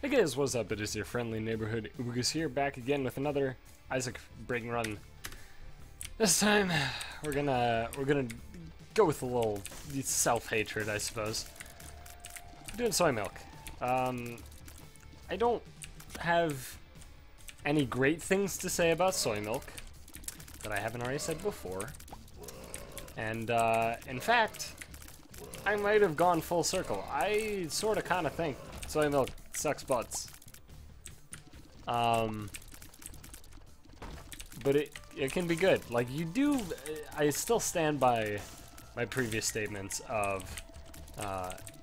Hey guys, what's up? It is your friendly neighborhood Ugus here, back again with another Isaac Break and Run. This time, we're gonna go with a little self-hatred, I suppose. We're doing soy milk. I don't have any great things to say about soy milk that I haven't already said before. And, in fact, I might have gone full circle. I sort of kind of think soy milk sucks butts. But it can be good. Like, you do, I still stand by my previous statements of,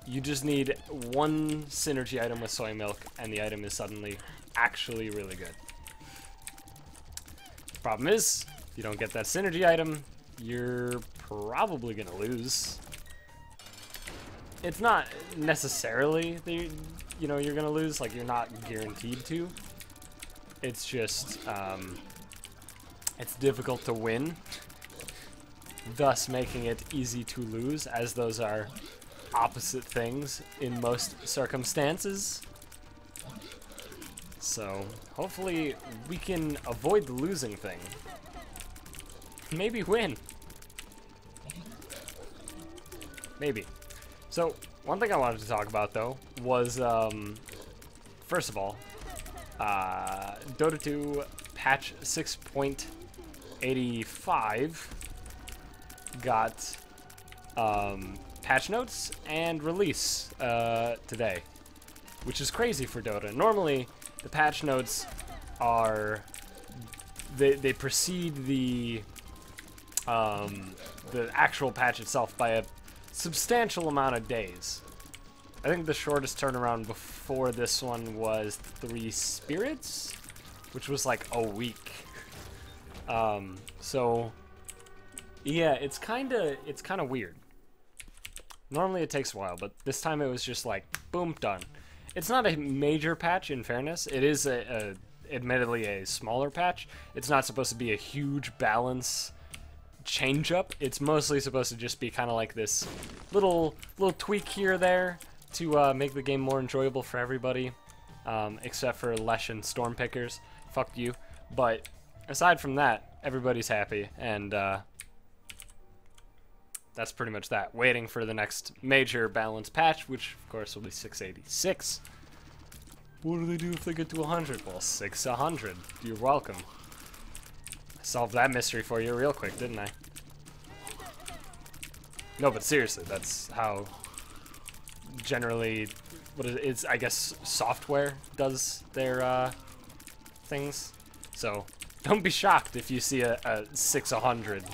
you just need one synergy item with soy milk, and the item is suddenly actually really good. Problem is, if you don't get that synergy item, you're probably gonna lose. It's not necessarily the, you know, you're gonna lose, like, you're not guaranteed to. It's just, it's difficult to win, thus making it easy to lose, as those are opposite things in most circumstances. So, hopefully we can avoid the losing thing. Maybe win. Maybe. So, one thing I wanted to talk about, though, was, first of all, Dota 2 patch 6.85 got patch notes and release today, which is crazy for Dota. Normally, the patch notes are, they precede the actual patch itself by a substantial amount of days. I think the shortest turnaround before this one was 3 spirits, which was like a week. So yeah, it's kind of weird. Normally it takes a while, but this time it was just like boom, done. It's not a major patch, in fairness. It is admittedly a smaller patch. It's not supposed to be a huge balance change up. It's mostly supposed to just be kind of like this little tweak here or there to make the game more enjoyable for everybody, except for Lesh and Storm Pickers. Fuck you. But aside from that, everybody's happy, and that's pretty much that. Waiting for the next major balance patch, which of course will be 686. What do they do if they get to 100? Well, 600. You're welcome. Solved that mystery for you real quick, didn't I? No, but seriously, that's how generally, what is it? It's, I guess, software does their things. So don't be shocked if you see a 600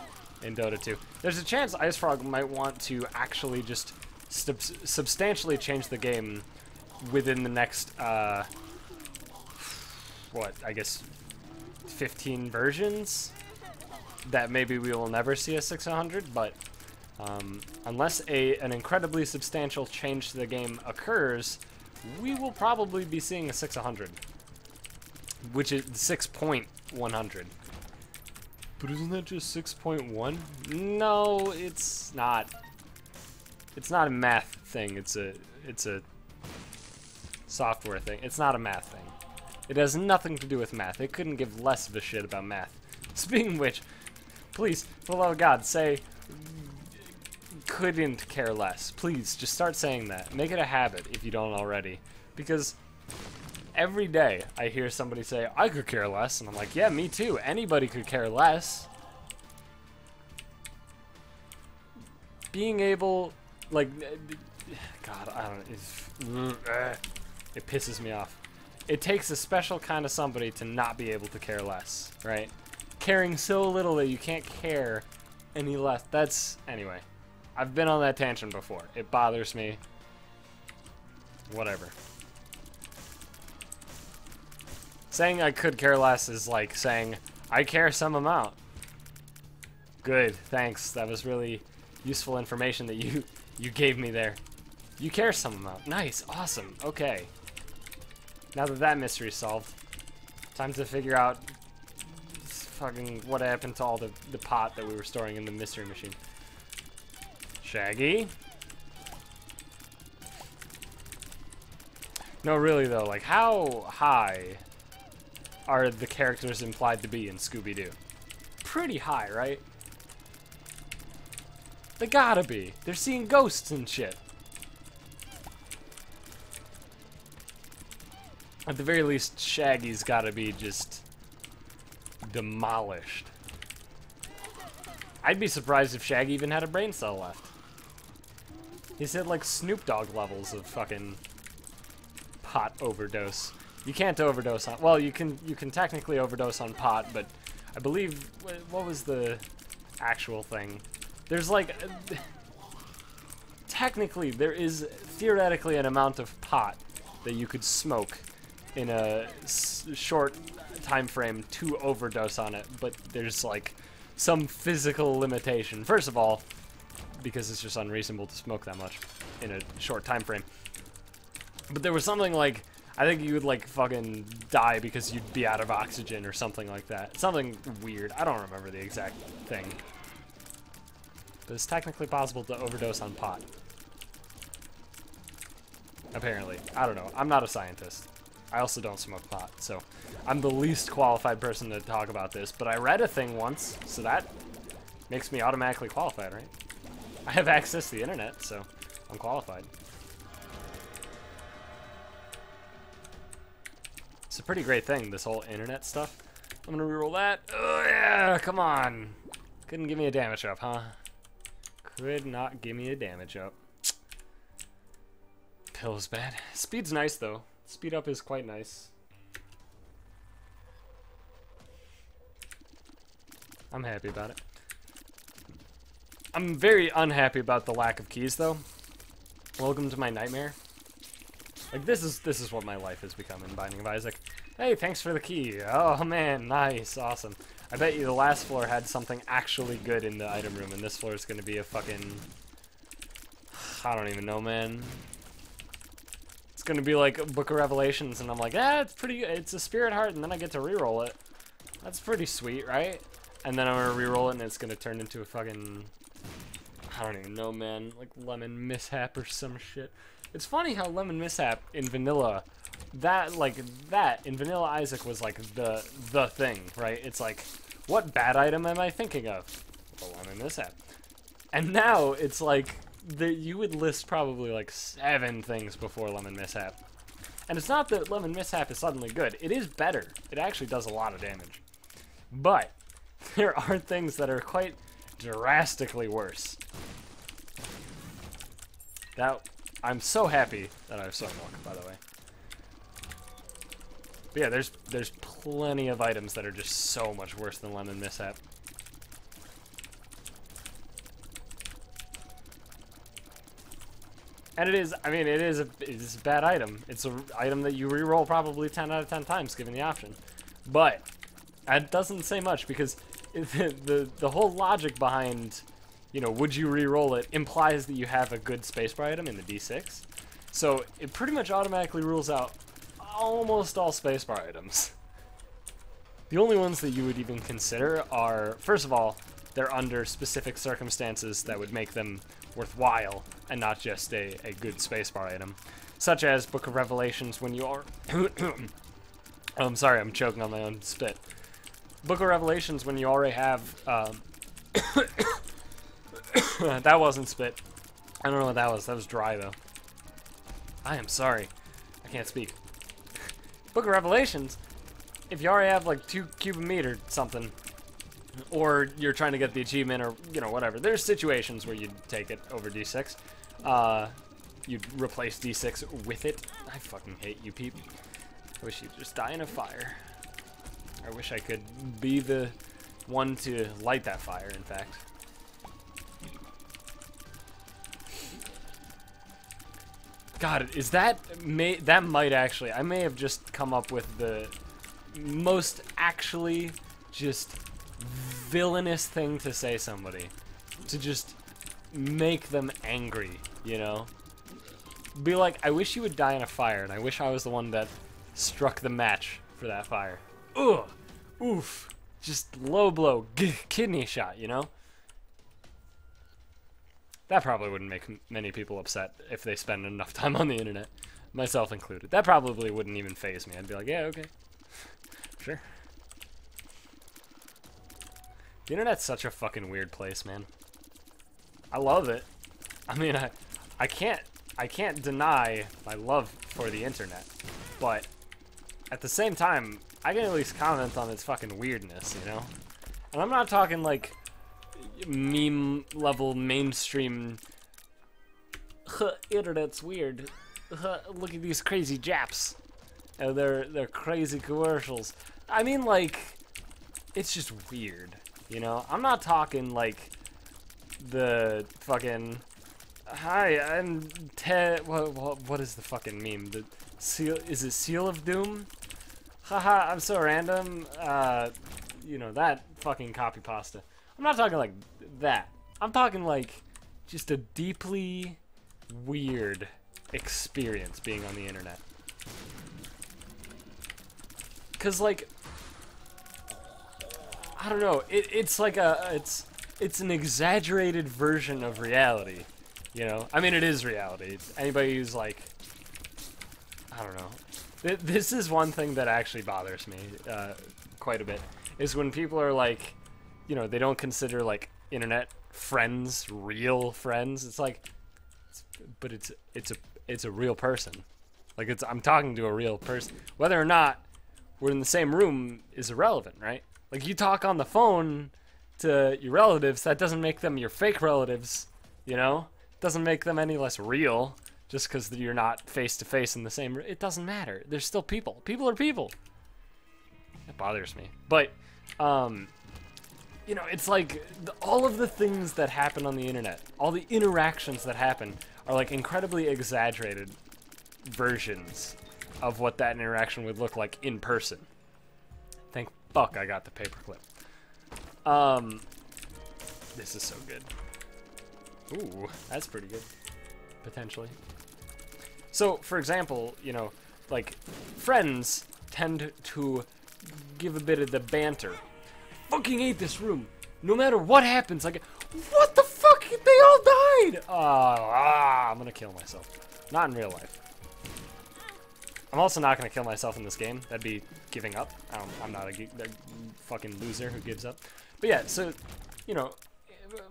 in Dota 2. There's a chance IceFrog might want to actually just substantially change the game within the next, what, I guess 15 versions, that maybe we will never see a 600, but unless an incredibly substantial change to the game occurs, we will probably be seeing a 600, which is 6.100. But isn't that just 6.1? No, it's not. It's not a math thing. It's a software thing. It's not a math thing. It has nothing to do with math. It couldn't give less of a shit about math. Speaking of which, please, for the love of God, say couldn't care less. Please, just start saying that. Make it a habit if you don't already. Because every day I hear somebody say, I could care less, and I'm like, yeah, me too. Anybody could care less. Being able, like, God, I don't, it pisses me off. It takes a special kind of somebody to not be able to care less, right? Caring so little that you can't care any less. That's, anyway. I've been on that tangent before. It bothers me. Whatever. Saying I could care less is like saying I care some amount. Good, thanks. That was really useful information that you gave me there. You care some amount. Nice, awesome, okay. Now that that mystery's solved, time to figure out fucking what happened to all the pot that we were storing in the mystery machine. Shaggy. No, really though, like how high are the characters implied to be in Scooby-Doo? Pretty high, right? They gotta be. They're seeing ghosts and shit. At the very least, Shaggy's gotta be just demolished. I'd be surprised if Shaggy even had a brain cell left. He's hit like Snoop Dogg levels of fucking pot overdose. You can't overdose on, well, you can technically overdose on pot, but I believe, what was the actual thing? There's like, technically there is theoretically an amount of pot that you could smoke in a short time frame to overdose on it, but there's like some physical limitation. First of all, because it's just unreasonable to smoke that much in a short time frame. But there was something like, I think you would like fucking die because you'd be out of oxygen or something like that. Something weird. I don't remember the exact thing. But it's technically possible to overdose on pot. Apparently. I don't know. I'm not a scientist. I also don't smoke pot, so I'm the least qualified person to talk about this, but I read a thing once, so that makes me automatically qualified, right? I have access to the internet, so I'm qualified. It's a pretty great thing, this whole internet stuff. I'm gonna reroll that. Oh yeah, come on. Couldn't give me a damage up, huh? Could not give me a damage up. Pill's bad. Speed's nice though. Speed up is quite nice. I'm happy about it. I'm very unhappy about the lack of keys though. Welcome to my nightmare. Like this is what my life has become in Binding of Isaac. Hey, thanks for the key. Oh man, nice, awesome. I bet you the last floor had something actually good in the item room, and this floor is gonna be a fucking, I don't even know, man. It's gonna be like Book of Revelations, and I'm like, ah, it's pretty, it's a Spirit Heart, and then I get to reroll it. That's pretty sweet, right? And then I'm gonna reroll it, and it's gonna turn into a fucking, I don't even know, man, like Lemon Mishap or some shit. It's funny how Lemon Mishap in vanilla, in Vanilla Isaac was like the thing, right? It's like, what bad item am I thinking of? The Lemon Mishap. And now it's like, you would list probably like 7 things before Lemon Mishap. And it's not that Lemon Mishap is suddenly good. It is better. It actually does a lot of damage. But there are things that are quite drastically worse. I'm so happy that I have soy milk, by the way. But yeah, there's plenty of items that are just so much worse than Lemon Mishap. And it is, I mean, it is a bad item. It's an item that you reroll probably 10 out of 10 times, given the option. But that doesn't say much, because the whole logic behind, you know, would you reroll it, implies that you have a good spacebar item in the D6. So it pretty much automatically rules out almost all spacebar items. The only ones that you would even consider are, first of all, they're under specific circumstances that would make them worthwhile and not just a good spacebar item, such as Book of Revelations when you are oh, I'm sorry, I'm choking on my own spit. Book of Revelations when you already have that wasn't spit. I don't know what that was. That was dry though. I am sorry, I can't speak. Book of Revelations, if you already have like 2 cubic meter something, or you're trying to get the achievement, or, you know, whatever. There's situations where you'd take it over D6. You'd replace D6 with it. I fucking hate you people. I wish you'd just die in a fire. I wish I could be the one to light that fire, in fact. God, is that... that might actually... I may have just come up with the most actually just villainous thing to say somebody, to just make them angry, you know? Be like, I wish you would die in a fire, and I wish I was the one that struck the match for that fire. Ugh, oof, just low blow, kidney shot, you know? That probably wouldn't make many people upset if they spend enough time on the internet. myself included. That probably wouldn't even faze me. I'd be like, yeah, okay, sure. The internet's such a fucking weird place, man. I love it. I mean, I can't deny my love for the internet, but at the same time, I can at least comment on its fucking weirdness, you know? And I'm not talking like meme level mainstream internet's weird. Look at these crazy Japs. They're crazy commercials. I mean, like, it's just weird, you know? I'm not talking like the fucking, hi, I'm Ted. What is the fucking meme? The seal, is it Seal of Doom? Haha, I'm so random. You know, that fucking copy pasta. I'm not talking like that. I'm talking like just a deeply weird experience being on the internet. Cause like, I don't know, it's like it's an exaggerated version of reality, you know? I mean, it is reality. Anybody who's like, I don't know. This is one thing that actually bothers me quite a bit, is when people are like, you know, they don't consider like internet friends real friends. It's like, but it's a real person. Like, I'm talking to a real person. Whether or not we're in the same room is irrelevant, right? Like, you talk on the phone to your relatives, that doesn't make them your fake relatives, you know? It doesn't make them any less real just because you're not face-to-face in the same room. It doesn't matter. They're still people. People are people. That bothers me. But, you know, it's like all of the things that happen on the internet, all the interactions that happen are like incredibly exaggerated versions of what that interaction would look like in person. Thank fuck I got the paperclip. This is so good. Ooh, that's pretty good. Potentially. So, for example, you know, like, friends tend to give a bit of the banter. Fucking hate this room. No matter what happens, like, what the fuck? They all died! I'm gonna kill myself. Not in real life. I'm also not gonna kill myself in this game. That'd be giving up. I'm not a fucking loser who gives up. But yeah, so, you know,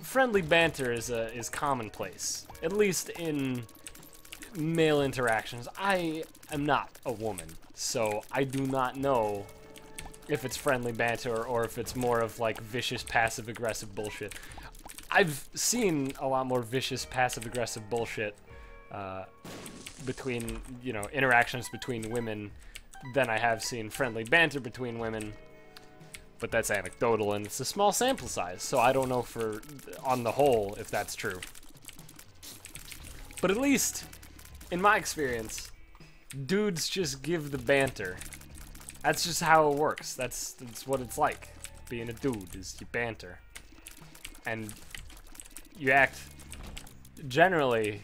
friendly banter is commonplace, at least in male interactions. I am not a woman, so I do not know if it's friendly banter or if it's more of like vicious passive-aggressive bullshit. I've seen a lot more vicious passive-aggressive bullshit between, you know, interactions between women than I have seen friendly banter between women. But that's anecdotal, and it's a small sample size, so I don't know for, on the whole, if that's true. But at least, in my experience, dudes just give the banter. That's just how it works. That's what it's like. Being a dude is you banter. And you act, generally,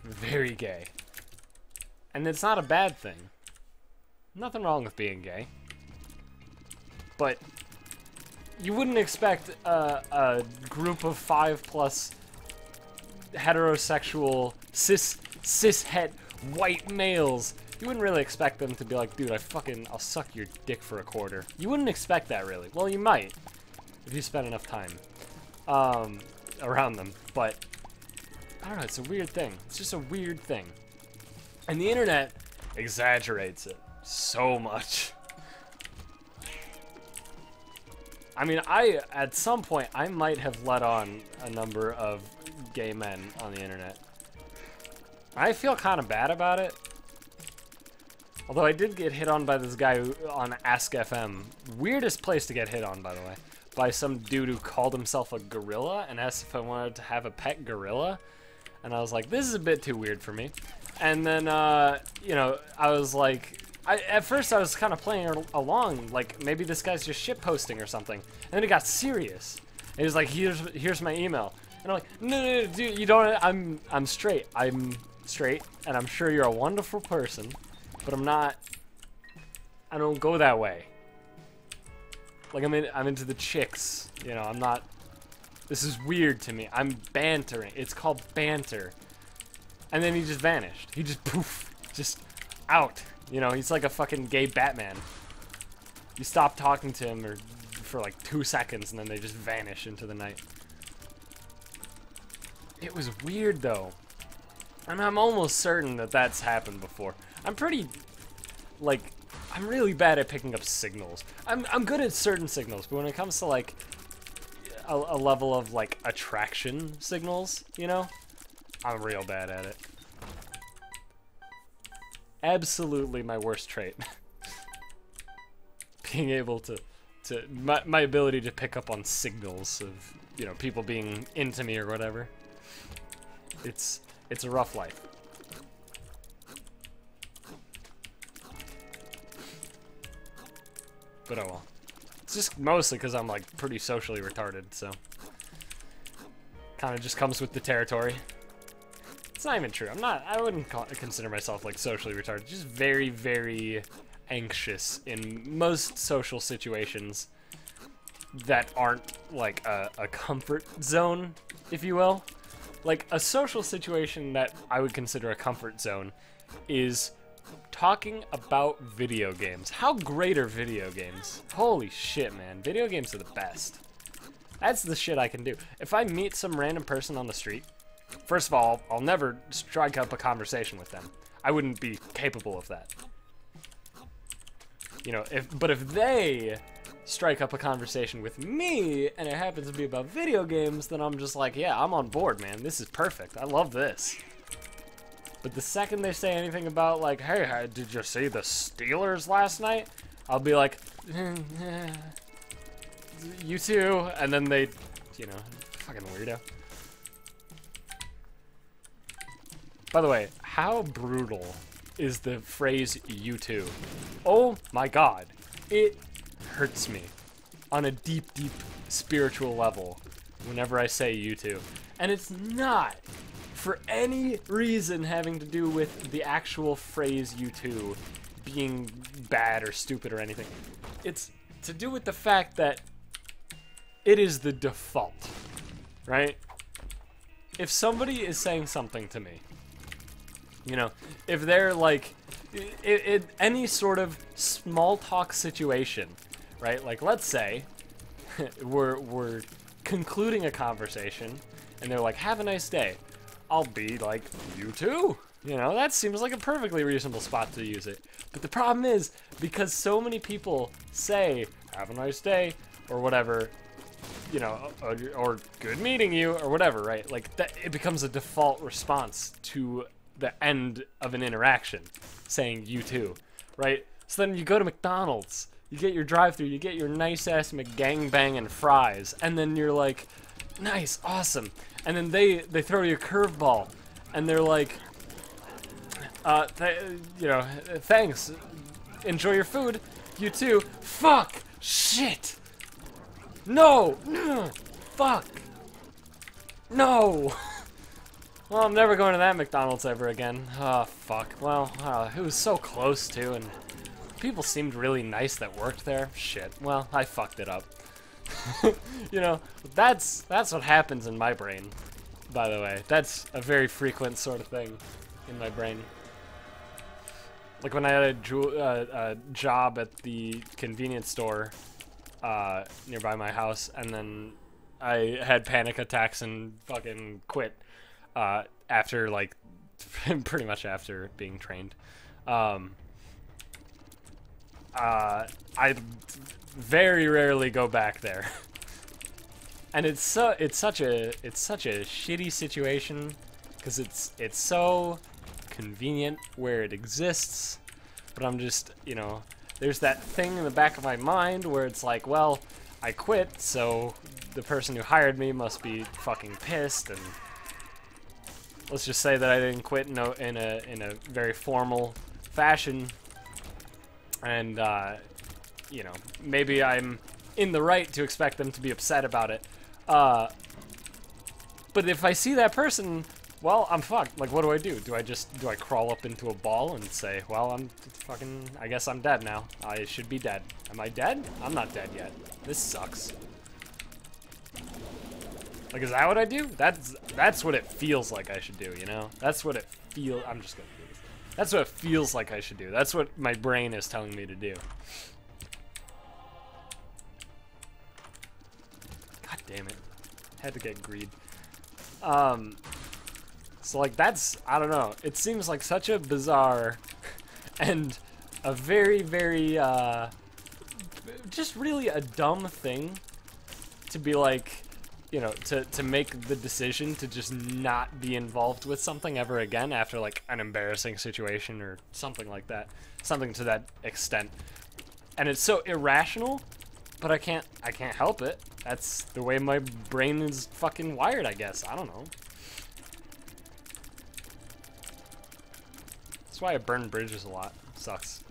very gay. And it's not a bad thing. Nothing wrong with being gay. But you wouldn't expect a group of 5+ heterosexual cis-het white males. You wouldn't really expect them to be like, dude, I'll suck your dick for a quarter. You wouldn't expect that, really. Well, you might, if you spend enough time around them. But I don't know, it's a weird thing. It's just a weird thing. And the internet exaggerates it so much. I mean, at some point, I might have let on a number of gay men on the internet. I feel kind of bad about it. Although I did get hit on by this guy on Ask FM. Weirdest place to get hit on, by the way. By some dude who called himself a gorilla and asked if I wanted to have a pet gorilla. And I was like, this is a bit too weird for me. And then, you know, I was like... at first I was kind of playing along, like maybe this guy's just shitposting or something. And then it got serious. And he was like, here's my email. And I'm like, no, dude, you don't. I'm straight. I'm straight, and I'm sure you're a wonderful person, but I'm not. I don't go that way. Like I'm into the chicks. You know, I'm not. This is weird to me. I'm bantering. It's called banter. And then he just vanished. He just poof. just out. You know, he's like a fucking gay Batman. You stop talking to him for like 2 seconds and then they just vanish into the night. It was weird though. And I'm almost certain that that's happened before. I'm pretty, like, I'm really bad at picking up signals. I'm good at certain signals, but when it comes to like a level of like attraction signals, you know, I'm real bad at it. Absolutely my worst trait. Being able to my ability to pick up on signals of, you know, people being into me or whatever. It's a rough life. But oh well. It's just mostly because I'm like pretty socially retarded, so kind of just comes with the territory. It's not even true. I wouldn't consider myself like socially retarded. Just very, very anxious in most social situations that aren't like a comfort zone, if you will. Like a social situation that I would consider a comfort zone is talking about video games. How great are video games? Holy shit, man. Video games are the best. That's the shit I can do. If I meet some random person on the street, first of all, I'll never strike up a conversation with them. I wouldn't be capable of that. You know, but if they strike up a conversation with me and it happens to be about video games, then I'm just like, yeah, I'm on board, man. This is perfect. I love this. But the second they say anything about like, hey, did you see the Steelers last night? I'll be like, you too. And then they, you know, fucking weirdo. By the way, how brutal is the phrase you too? Oh my god. It hurts me on a deep, deep spiritual level whenever I say you too. And it's not for any reason having to do with the actual phrase you too being bad or stupid or anything. It's to do with the fact that it is the default, right? If somebody is saying something to me, you know, if they're like, any sort of small talk situation, right? Like, let's say we're concluding a conversation and they're like, have a nice day. I'll be like, you too. You know, that seems like a perfectly reasonable spot to use it. But the problem is, because so many people say, have a nice day, or whatever, you know, or good meeting you, or whatever, right? Like, that, it becomes a default response to the end of an interaction, saying you too, right? So then you go to McDonald's, you get your drive-thru, you get your nice-ass McGangbang and fries, and then you're like, nice, awesome. And then they throw you a curveball, and they're like, you know, thanks, enjoy your food, you too. Fuck, shit, no, fuck, no. Well, I'm never going to that McDonald's ever again. Oh, fuck. Well, it was so close to, and people seemed really nice that worked there. Shit. Well, I fucked it up. You know, that's what happens in my brain, by the way. That's a very frequent sort of thing in my brain. Like when I had a job at the convenience store nearby my house, and then I had panic attacks and fucking quit after, like, pretty much after being trained. I very rarely go back there. And it's such a shitty situation because it's so convenient where it exists, but I'm just, you know, there's that thing in the back of my mind where it's like, well, I quit, so the person who hired me must be fucking pissed, and let's just say that I didn't quit in a very formal fashion, and you know, maybe I'm in the right to expect them to be upset about it. But if I see that person, well, I'm fucked. Like, what do? Do I crawl up into a ball and say, well, I guess I'm dead now. I should be dead. Am I dead? I'm not dead yet. This sucks. Like, is that what I do? That's what it feels like I should do, you know? That's what it feels, I'm just gonna do this. That's what it feels like I should do. That's what my brain is telling me to do. God damn it. Had to get greed. So like that's, I don't know. It seems like such a bizarre and a very, very, just really a dumb thing to be like, you know, to make the decision to just not be involved with something ever again after like an embarrassing situation or something like that. Something to that extent. And it's so irrational, but I can't help it. That's the way my brain is fucking wired, I guess. I don't know. That's why I burn bridges a lot. It sucks.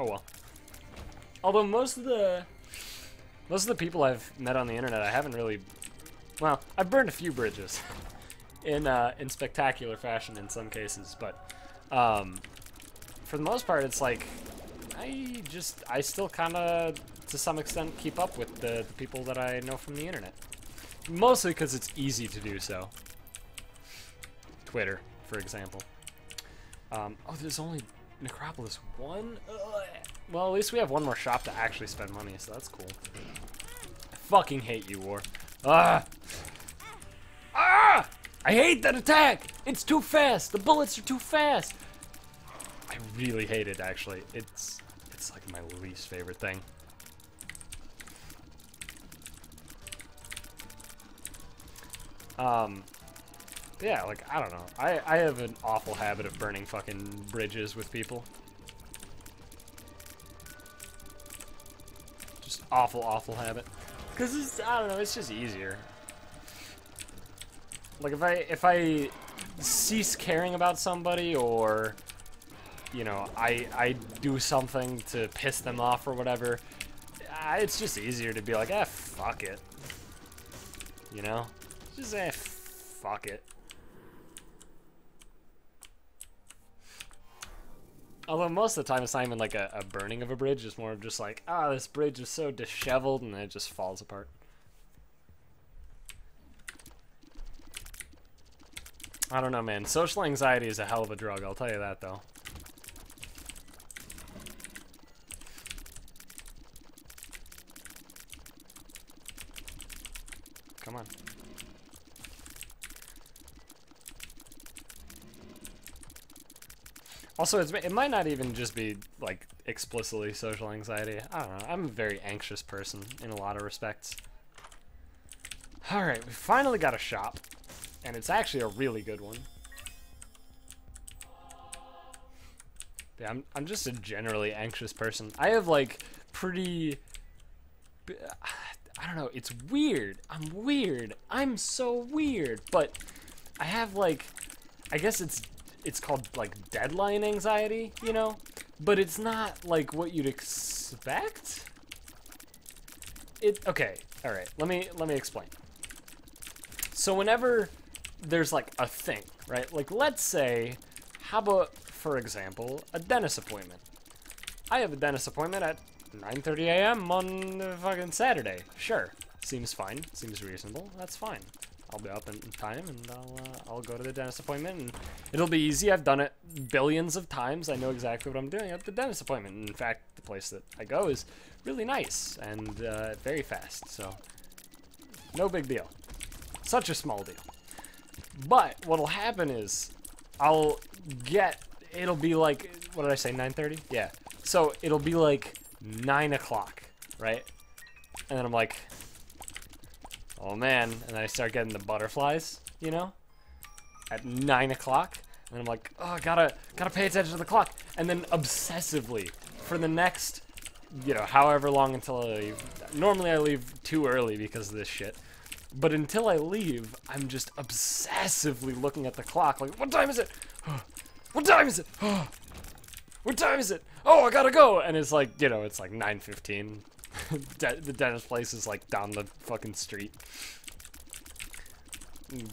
Oh well. Although most of the people I've met on the internet, I haven't really. Well, I've burned a few bridges, in spectacular fashion in some cases, but for the most part, it's like I still kind of to some extent keep up with the people that I know from the internet, mostly because it's easy to do so. Twitter, for example. Oh, there's only Necropolis 1? Ugh. Well, at least we have one more shop to actually spend money, so that's cool. I fucking hate you, War. Ah! Ah! I hate that attack! It's too fast! The bullets are too fast! I really hate it, actually. It's like my least favorite thing. Yeah, like, I don't know. I have an awful habit of burning fucking bridges with people. Just awful, awful habit. Because it's, I don't know, it's just easier. Like, if I cease caring about somebody, or, you know, I do something to piss them off or whatever, it's just easier to be like, fuck it. You know? Just, fuck it. Although most of the time it's not even like a burning of a bridge, it's more of just like, this bridge is so disheveled, and then it just falls apart. I don't know, man. Social anxiety is a hell of a drug, I'll tell you that, though. Come on. Also, it might not even just be, like, explicitly social anxiety. I don't know. I'm a very anxious person in a lot of respects. Alright, we finally got a shop. And it's actually a really good one. Yeah, I'm just a generally anxious person. I have, like, pretty... I don't know. It's weird. I'm weird. I'm so weird. But I have, like... I guess it's called, like, deadline anxiety, you know? But it's not, like, what you'd expect? Okay, alright, let me explain. So whenever there's, like, a thing, right? Like, let's say, how about, for example, a dentist appointment? I have a dentist appointment at 9:30 a.m. on fucking Saturday. Sure, seems fine, seems reasonable, that's fine. I'll be up in time, and I'll go to the dentist appointment, and it'll be easy. I've done it billions of times. I know exactly what I'm doing at the dentist appointment. And in fact, the place that I go is really nice and very fast, so no big deal. Such a small deal. But what'll happen is it'll be like, what did I say, 9:30? Yeah. So it'll be like 9 o'clock, right? And then I'm like, oh man, and then I start getting the butterflies, you know, at 9 o'clock, and I'm like, oh, gotta pay attention to the clock, and then obsessively, for the next, you know, however long until I leave. Normally I leave too early because of this shit, but until I leave, I'm just obsessively looking at the clock, like, what time is it? What time is it? What time is it? Oh, I gotta go, and it's like, you know, it's like 9:15. The dentist place is like down the fucking street.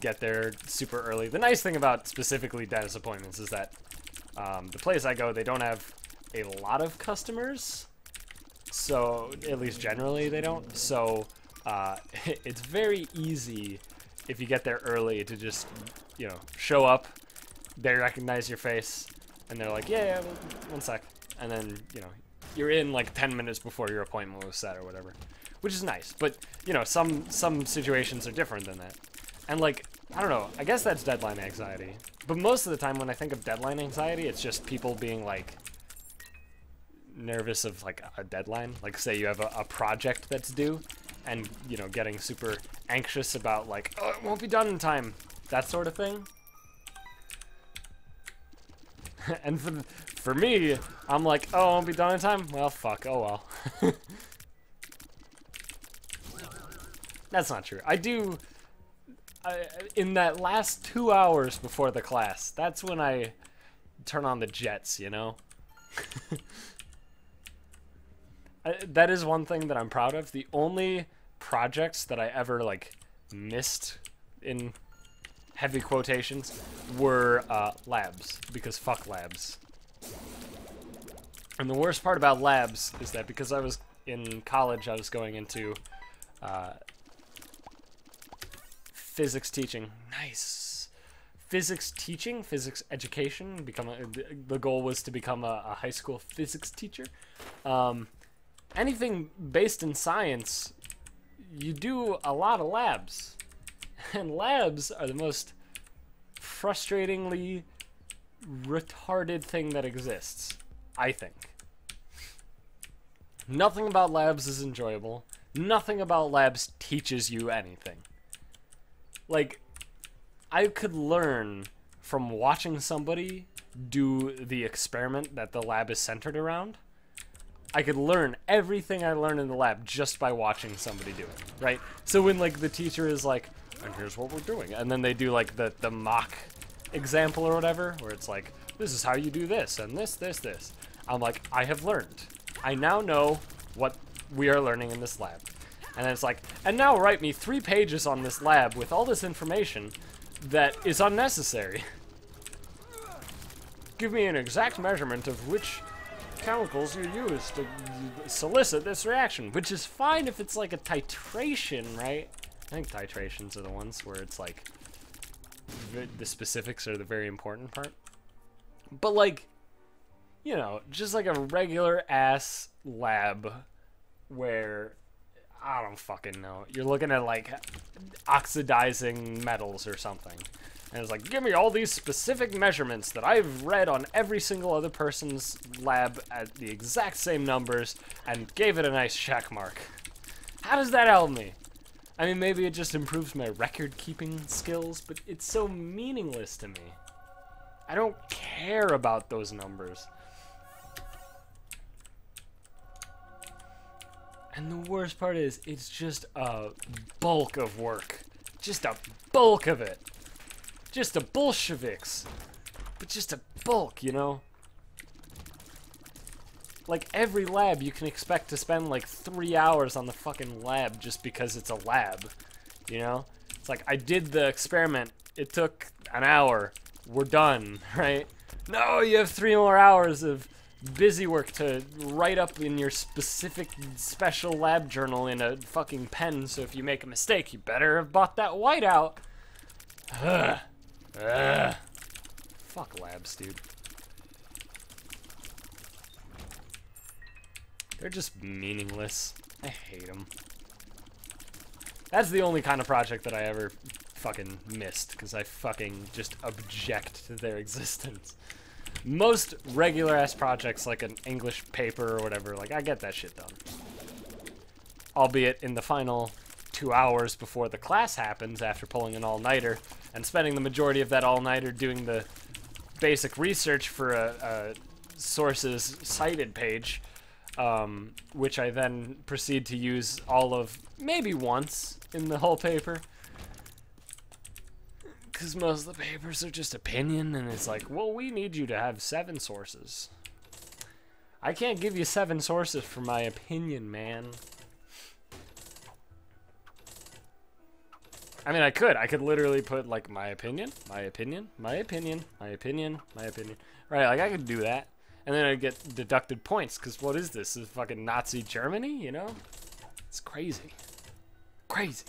Get there super early. The nice thing about specifically dentist appointments is that the place I go, they don't have a lot of customers. So, at least generally they don't. So, it's very easy if you get there early to just, you know, show up they recognize your face, and they're like, yeah, one sec. And then, you know, you're in like 10 minutes before your appointment was set or whatever. Which is nice, but, you know, some situations are different than that. And, like, I don't know, I guess that's deadline anxiety. But most of the time when I think of deadline anxiety, it's just people being, like, nervous of, like, a deadline. Like, say you have a project that's due, and, you know, getting super anxious about, like, oh, it won't be done in time. That sort of thing. And for me, I'm like, oh, it won't be done in time? Well, fuck, oh well. That's not true. I do, in that last 2 hours before the class, that's when I turn on the jets, you know? That is one thing that I'm proud of. The only projects that I ever, like, missed, in heavy quotations, were labs, because fuck labs. And the worst part about labs is that because I was in college, I was going into physics teaching. Nice. Physics teaching, physics education. The goal was to become a high school physics teacher. Anything based in science, you do a lot of labs. And labs are the most frustratingly retarded thing that exists, I think. Nothing about labs is enjoyable. Nothing about labs teaches you anything. Like, I could learn from watching somebody do the experiment that the lab is centered around. I could learn everything I learned in the lab just by watching somebody do it, right? So when, like, the teacher is like, and here's what we're doing, and then they do, like, the mock example or whatever, where it's like, this is how you do this, and this. I'm like, I have learned. I now know what we are learning in this lab. And then it's like, and now write me 3 pages on this lab with all this information that is unnecessary. Give me an exact measurement of which chemicals you use to solicit this reaction, which is fine if it's like a titration, right? I think titrations are the ones where it's like the specifics are the very important part. But, like, you know, just like a regular ass lab where, I don't fucking know, you're looking at, like, oxidizing metals or something. And it's like, give me all these specific measurements that I've read on every single other person's lab at the exact same numbers and gave it a nice check mark. How does that help me? I mean, maybe it just improves my record-keeping skills, but it's so meaningless to me. I don't care about those numbers. And the worst part is, it's just a bulk of work. Just a bulk of it. Just a Bolsheviks. But just a bulk, you know? Like, every lab you can expect to spend like 3 hours on the fucking lab just because it's a lab. You know? It's like, I did the experiment. It took an hour. We're done, right? No, you have 3 more hours of busy work to write up in your specific special lab journal in a fucking pen, so if you make a mistake, you better have bought that whiteout. Ugh. Ugh. Fuck labs, dude. They're just meaningless. I hate them. That's the only kind of project that I ever fucking missed, because I fucking just object to their existence. Most regular-ass projects, like an English paper or whatever, like, I get that shit done. Albeit in the final 2 hours before the class happens, after pulling an all-nighter, and spending the majority of that all-nighter doing the basic research for a sources cited page, which I then proceed to use all of maybe once in the whole paper. Because most of the papers are just opinion, and it's like, well, we need you to have 7 sources. I can't give you 7 sources for my opinion, man. I mean, I could literally put, like, my opinion, my opinion, my opinion, my opinion, my opinion. Right, like, I could do that. And then I'd get deducted points, because what is this? This is fucking Nazi Germany, you know? It's crazy. Crazy.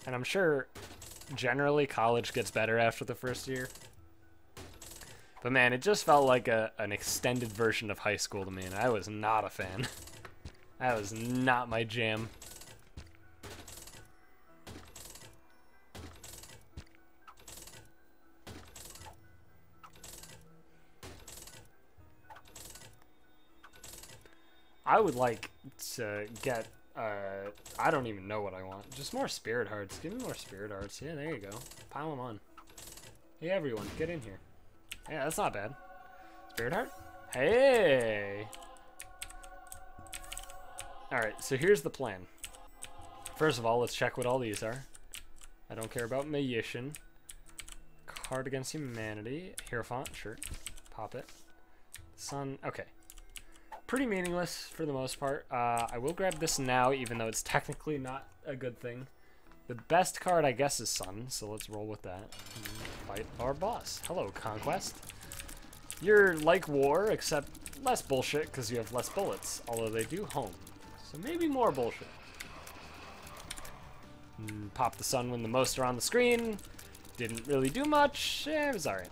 And I'm sure generally college gets better after the first year. But man, it just felt like an extended version of high school to me, and I was not a fan. That was not my jam. I would like to get, I don't even know what I want. Just more spirit hearts. Give me more spirit hearts. Yeah, there you go. Pile them on. Hey, everyone, get in here. Yeah, that's not bad. Spirit heart? Hey! Alright, so here's the plan. First of all, let's check what all these are. I don't care about Magician. Card Against Humanity. Hierophant, sure. Pop it. Sun, okay. Pretty meaningless for the most part. I will grab this now, even though it's technically not a good thing. The best card, I guess, is Sun, so let's roll with that. Fight our boss. Hello, Conquest. You're like War, except less bullshit because you have less bullets, although they do home. So maybe more bullshit. Pop the Sun when the most are on the screen. Didn't really do much. It was alright.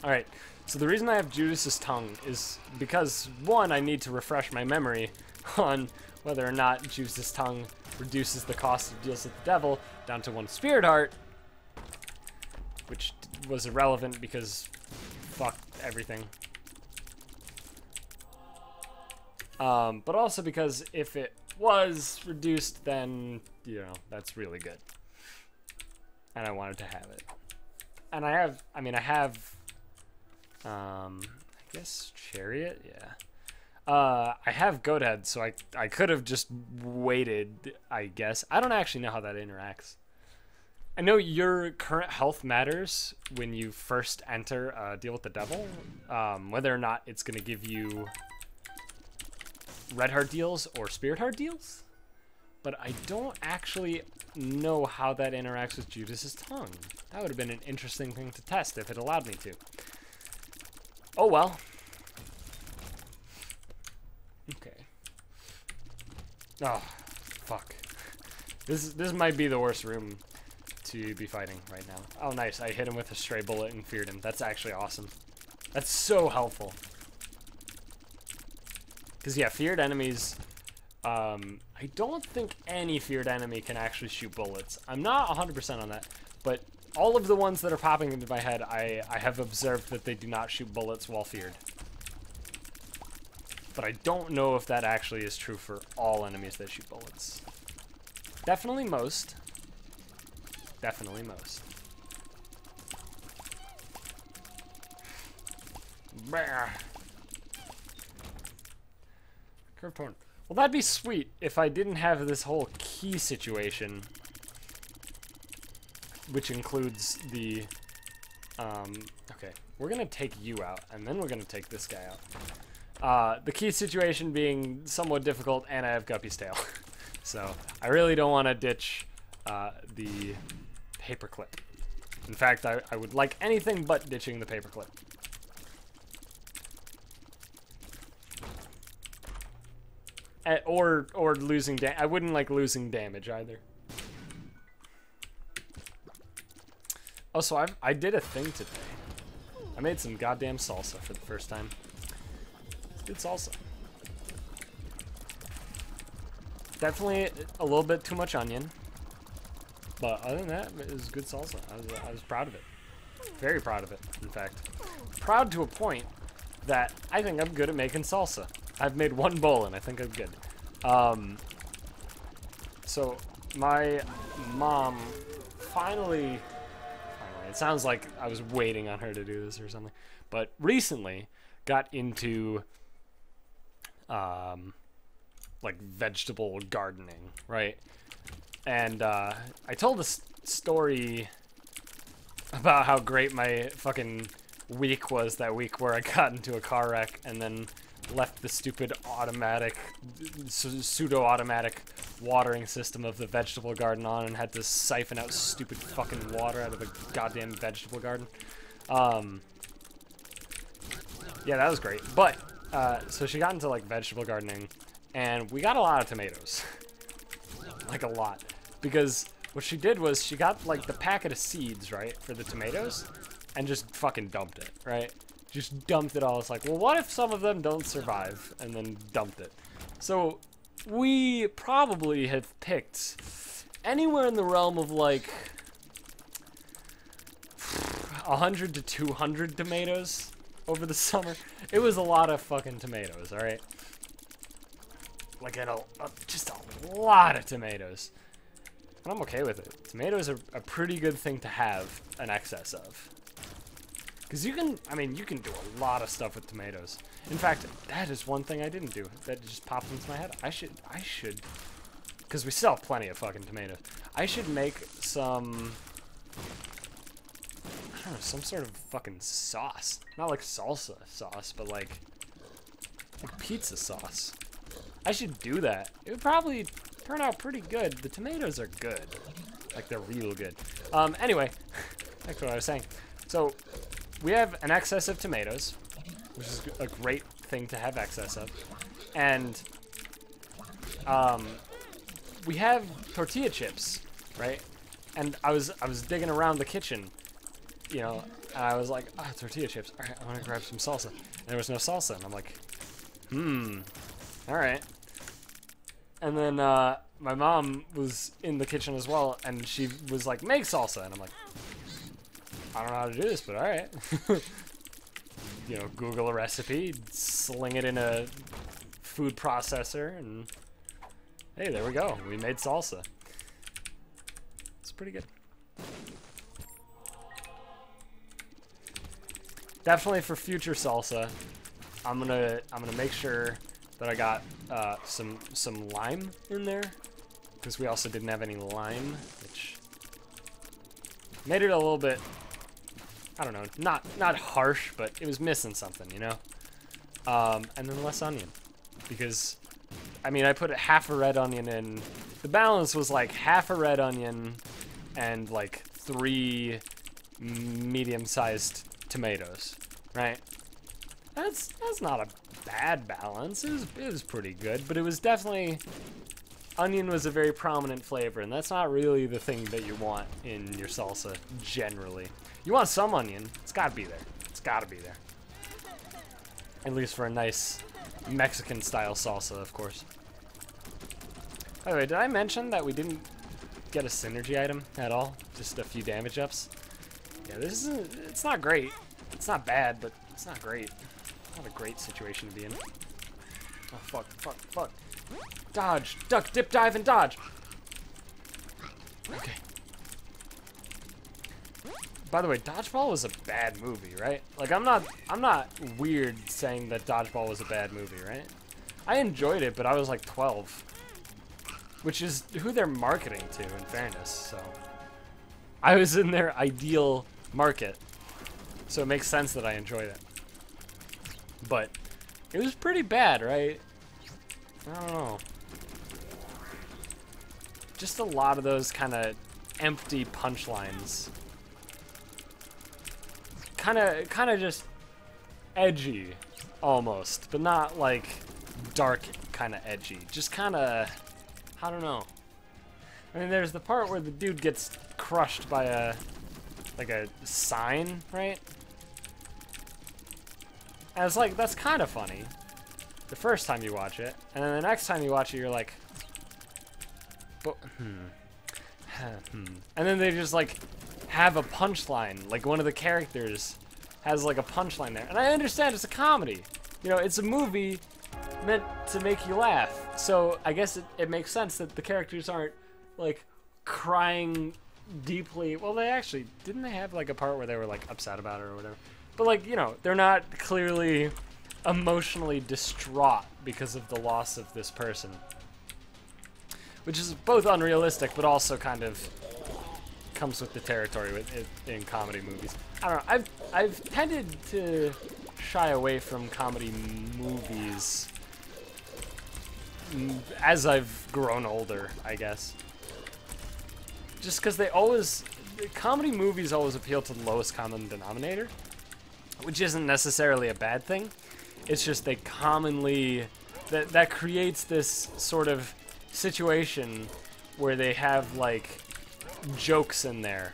Alright, so the reason I have Judas's Tongue is because, one, I need to refresh my memory on whether or not Judas's Tongue reduces the cost of deals with the devil down to 1 Spirit Heart, which was irrelevant because fuck everything. But also because if it was reduced, then, you know, that's really good. And I wanted to have it. And I have, I guess Chariot, yeah. I have Goathead, so I could have just waited, I guess. I don't actually know how that interacts. I know your current health matters when you first enter Deal with the Devil. Whether or not it's going to give you Red Heart deals or Spirit Heart deals. But I don't actually know how that interacts with Judas's Tongue. That would have been an interesting thing to test if it allowed me to. Oh well. Okay. Oh, fuck. This might be the worst room to be fighting right now. Oh, nice. I hit him with a stray bullet and feared him. That's actually awesome. That's so helpful. Because, yeah, feared enemies... I don't think any feared enemy can actually shoot bullets. I'm not 100% on that, but all of the ones that are popping into my head, I have observed that they do not shoot bullets while feared. But I don't know if that actually is true for all enemies that shoot bullets. Definitely most. Definitely most. Curve torn. Well, that'd be sweet if I didn't have this whole key situation, which includes the, okay, we're gonna take you out, and then we're gonna take this guy out. The key situation being somewhat difficult, and I have Guppy's tail. So, I really don't want to ditch, the paperclip. In fact, I would like anything but ditching the paperclip. Or losing I wouldn't like losing damage either. Oh, so I did a thing today. I made some goddamn salsa for the first time. It's good salsa. Definitely a little bit too much onion. But other than that, it was good salsa. I was proud of it. Very proud of it, in fact. Proud to a point that I think I'm good at making salsa. I've made 1 bowl and I think I'm good. So my mom finally, it sounds like I was waiting on her to do this or something, but recently got into like vegetable gardening, right? And I told a story about how great my fucking week was that week where I got into a car wreck and then left the stupid automatic, pseudo-automatic watering system of the vegetable garden on and had to siphon out stupid fucking water out of the goddamn vegetable garden. Yeah, that was great. But, so she got into, like, vegetable gardening, and we got a lot of tomatoes. Like a lot. Because what she did was she got like the packet of seeds, right, for the tomatoes, and just fucking dumped it, right? Just dumped it all. It's like, well, what if some of them don't survive? And then dumped it. So we probably have picked anywhere in the realm of like 100 to 200 tomatoes over the summer. It was a lot of fucking tomatoes, all right? Like just a lot of tomatoes. And I'm okay with it. Tomatoes are a pretty good thing to have an excess of. Because you can, I mean, you can do a lot of stuff with tomatoes. In fact, that is one thing I didn't do. That just popped into my head. I should, because we still have plenty of fucking tomatoes. I should make some, I don't know, some sort of fucking sauce. Not like salsa sauce, but like pizza sauce. I should do that. It would probably turn out pretty good. The tomatoes are good. Like, they're real good. Anyway, that's what I was saying. So, we have an excess of tomatoes, which is a great thing to have excess of. And, we have tortilla chips, right? And I was digging around the kitchen, you know, and I was like, ah, tortilla chips. All right, I want to grab some salsa. And there was no salsa, and I'm like, all right. And then my mom was in the kitchen as well, and she was like, make salsa. And I'm like, I don't know how to do this, but all right. You know, Google a recipe, sling it in a food processor, and hey, there we go. We made salsa. It's pretty good. Definitely for future salsa, I'm gonna make sure that I got some lime in there, because we also didn't have any lime, which made it a little bit, I don't know, not harsh, but it was missing something, you know. And then less onion, because I mean I put half a red onion in. The balance was like half a red onion and like 3 medium-sized tomatoes, right? That's not a bad balance. It was pretty good, but it was definitely, onion was a very prominent flavor, and that's not really the thing that you want in your salsa generally. You want some onion. It's gotta be there. It's gotta be there. At least for a nice Mexican style salsa, of course. By the way, did I mention that we didn't get a synergy item at all? Just a few damage ups? Yeah, this is, it's not great. It's not bad, but it's not great. Not a great situation to be in. Oh, fuck, fuck, fuck. Dodge, duck, dip, dive, and dodge. Okay. By the way, Dodgeball was a bad movie, right? Like, I'm not weird saying that Dodgeball was a bad movie, right? I enjoyed it, but I was like 12. Which is who they're marketing to, in fairness, so. I was in their ideal market. So it makes sense that I enjoyed it. But it was pretty bad, right? I don't know. Just a lot of those kind of empty punchlines. Kind of just edgy, almost, but not like dark kind of edgy. Just kind of, I don't know. I mean, there's the part where the dude gets crushed by a sign, right? And it's like, that's kind of funny the first time you watch it, and then the next time you watch it, you're like, but, and then they just like have a punchline, like one of the characters has like a punchline there, and I understand it's a comedy, you know, it's a movie meant to make you laugh, so I guess it makes sense that the characters aren't like crying deeply. Well, they actually, didn't they have like a part where they were like upset about it or whatever? But like, you know, they're not clearly emotionally distraught because of the loss of this person. Which is both unrealistic, but also kind of comes with the territory in comedy movies. I don't know, I've tended to shy away from comedy movies as I've grown older, I guess. Just because comedy movies always appeal to the lowest common denominator, which isn't necessarily a bad thing. It's just they commonly that creates this sort of situation where they have like jokes in there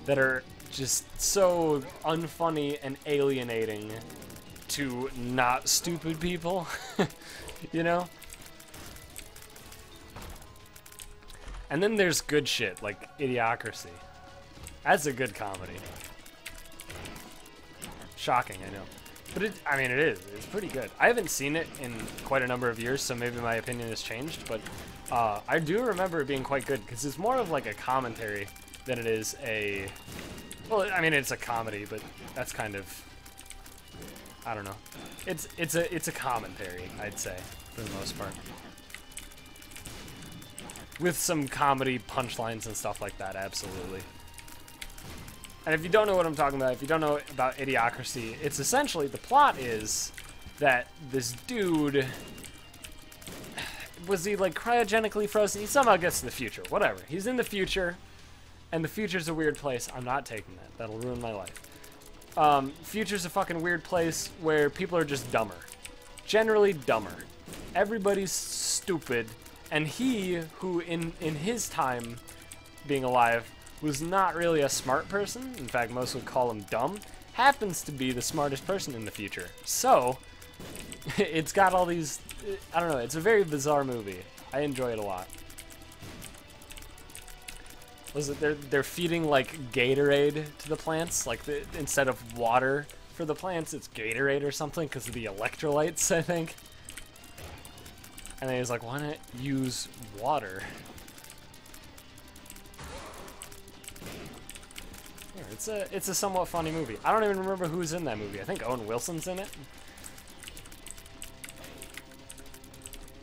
that are just so unfunny and alienating to not stupid people, you know? And then there's good shit like Idiocracy. That's a good comedy. Shocking, I know. But I mean, it is. It's pretty good. I haven't seen it in quite a number of years, so maybe my opinion has changed, but I do remember it being quite good, because it's more of like a commentary than it is a... Well, I mean, it's a comedy, but that's kind of... I don't know. It's a commentary, I'd say, for the most part. With some comedy punchlines and stuff like that, absolutely. And if you don't know what I'm talking about, if you don't know about Idiocracy, it's essentially, the plot is that this dude, was he like cryogenically frozen? He somehow gets to the future, whatever. He's in the future, and the future's a weird place. I'm not taking that. That'll ruin my life. Future's a fucking weird place where people are just dumber. Generally dumber. Everybody's stupid. And he, who in his time being alive, was not really a smart person, in fact most would call him dumb, happens to be the smartest person in the future. So, it's got all these, I don't know, it's a very bizarre movie. I enjoy it a lot. Was it, they're feeding like Gatorade to the plants, like instead of water for the plants, it's Gatorade or something because of the electrolytes, I think. And then he's like, why not use water? Yeah, it's a somewhat funny movie. I don't even remember who's in that movie. I think Owen Wilson's in it.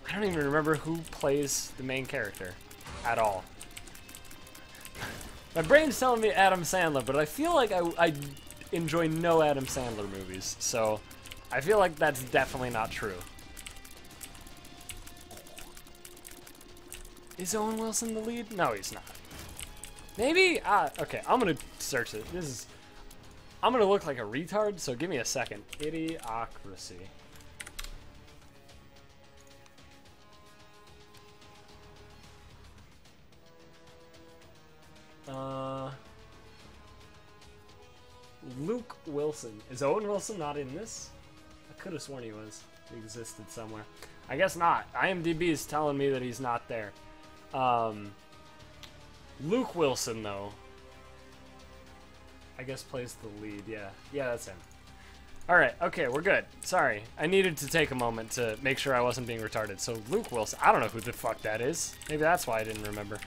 I don't even remember who plays the main character at all. My brain's telling me Adam Sandler, but I feel like I enjoy no Adam Sandler movies, so I feel like that's definitely not true. Is Owen Wilson the lead? No, he's not. Maybe? Okay, I'm gonna search it. I'm gonna look like a retard, so give me a second. Idiocracy. Luke Wilson. Is Owen Wilson not in this? I could have sworn he was. He existed somewhere. I guess not. IMDb is telling me that he's not there. Luke Wilson, though, I guess plays the lead. Yeah, that's him. Alright, okay, we're good. Sorry. I needed to take a moment to make sure I wasn't being retarded. So, Luke Wilson, I don't know who the fuck that is. Maybe that's why I didn't remember.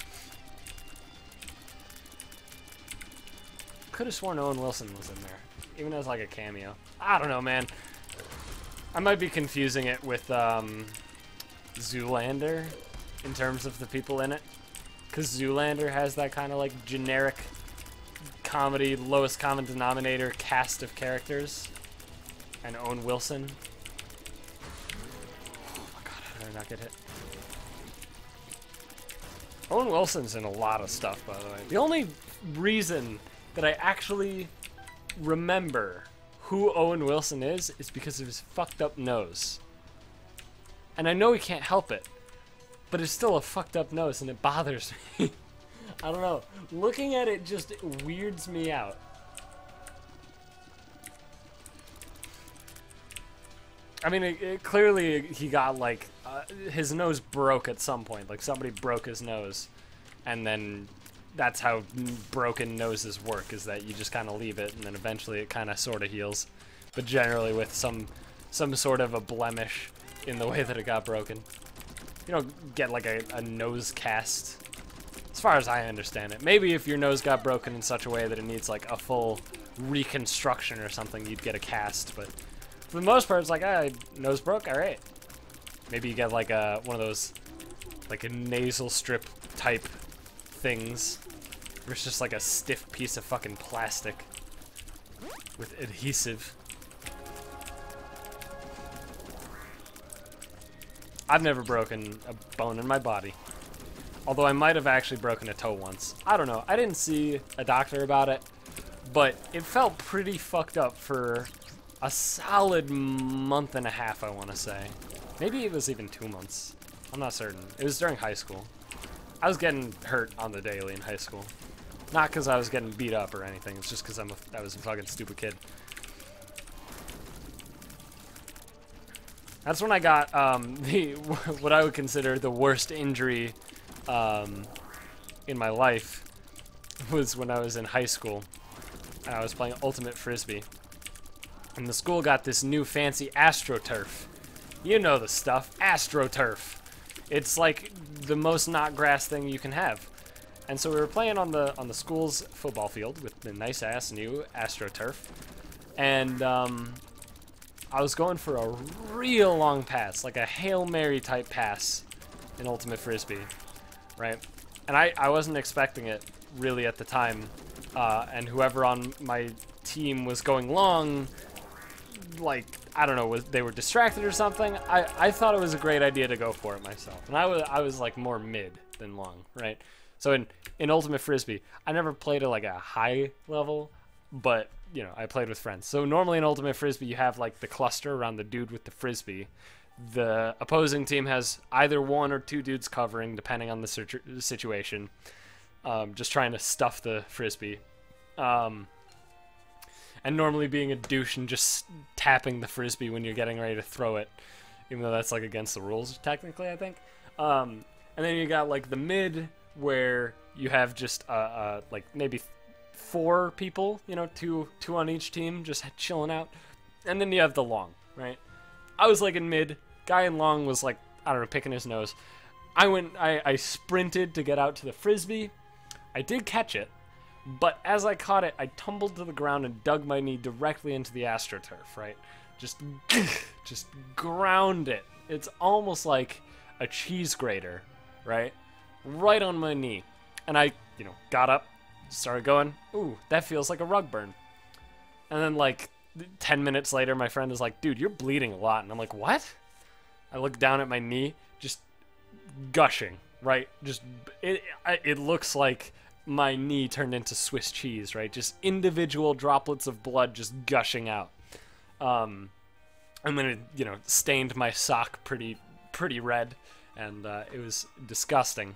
Could have sworn Owen Wilson was in there, even as like a cameo. I don't know, man. I might be confusing it with Zoolander in terms of the people in it, because Zoolander has that kind of like generic comedy, lowest common denominator cast of characters, and Owen Wilson. Oh my god, how did I not get hit? Owen Wilson's in a lot of stuff, by the way. The only reason that I actually remember who Owen Wilson is because of his fucked up nose. And I know he can't help it, but it's still a fucked up nose and it bothers me. I don't know. Looking at it just weirds me out. I mean, clearly he got like, his nose broke at some point. Like somebody broke his nose, and then that's how broken noses work, is that you just kind of leave it and then eventually it kind of sort of heals, but generally with some sort of a blemish in the way that it got broken. You don't get like a nose cast, as far as I understand it. Maybe if your nose got broken in such a way that it needs like a full reconstruction or something, you'd get a cast, but for the most part it's like, ah, nose broke, alright. Maybe you get like one of those like a nasal strip type things, where it's just like a stiff piece of fucking plastic with adhesive. I've never broken a bone in my body, although I might have actually broken a toe once. I don't know. I didn't see a doctor about it, but it felt pretty fucked up for a solid month and a half, I want to say. Maybe it was even 2 months. I'm not certain. It was during high school. I was getting hurt on the daily in high school. Not because I was getting beat up or anything. It's just because I was a fucking stupid kid. That's when I got what I would consider the worst injury in my life. Was when I was in high school. And I was playing Ultimate Frisbee. And the school got this new fancy AstroTurf. You know the stuff. AstroTurf. It's like the most not grass thing you can have. And so we were playing on the school's football field with the nice ass new AstroTurf. And I was going for a real long pass, like a Hail Mary type pass in Ultimate Frisbee, right? And I wasn't expecting it really at the time. And whoever on my team was going long, like, I don't know, they were distracted or something. I thought it was a great idea to go for it myself. And I was like more mid than long, right? So in Ultimate Frisbee, I never played at like a high level, but you know, I played with friends. So normally in Ultimate Frisbee, you have like the cluster around the dude with the Frisbee. The opposing team has either one or two dudes covering, depending on the situation. Just trying to stuff the Frisbee. And normally being a douche and just tapping the Frisbee when you're getting ready to throw it. Even though that's like against the rules, technically, I think. And then you got like the mid, where you have just like maybe 4 people, you know, two on each team, just chilling out. And then you have the long, right? I was like in mid. Guy in long was like, I don't know, picking his nose. I sprinted to get out to the Frisbee. I did catch it, but as I caught it, I tumbled to the ground and dug my knee directly into the AstroTurf, right? Just ground it. It's almost like a cheese grater, right? Right on my knee. And I, you know, got up, started going, ooh, that feels like a rug burn. And then like 10 minutes later, my friend is like, dude, you're bleeding a lot. And I'm like, what? I look down at my knee, just gushing, right? Just, it looks like my knee turned into Swiss cheese, right? Just individual droplets of blood just gushing out. And then it, you know, stained my sock pretty red, and it was disgusting.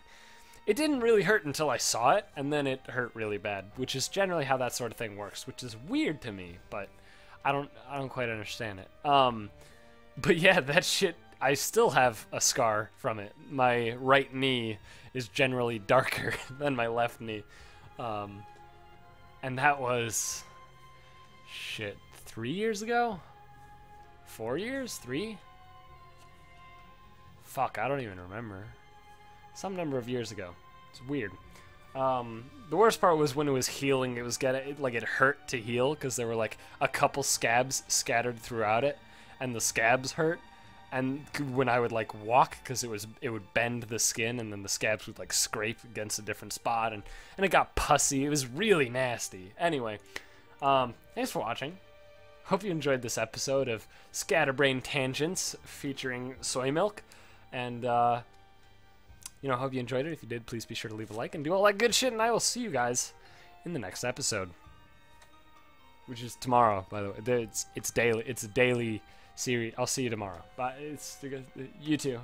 It didn't really hurt until I saw it, and then it hurt really bad, which is generally how that sort of thing works, which is weird to me, but I don't quite understand it. But yeah, that shit, I still have a scar from it. My right knee is generally darker than my left knee. And that was, shit, 3 years ago? 4 years? 3? Fuck, I don't even remember. Some number of years ago. It's weird. The worst part was when it was healing, it was like it hurt to heal because there were like a couple scabs scattered throughout it, and the scabs hurt. And when I would like walk, because it would bend the skin, and then the scabs would like scrape against a different spot, and it got pussy. It was really nasty. Anyway, thanks for watching. Hope you enjoyed this episode of Scatterbrain Tangents featuring soy milk, and you know, hope you enjoyed it. If you did, please be sure to leave a like and do all that good shit, and I will see you guys in the next episode, which is tomorrow, by the way. It's daily. It's a daily series. I'll see you tomorrow. Bye. You too.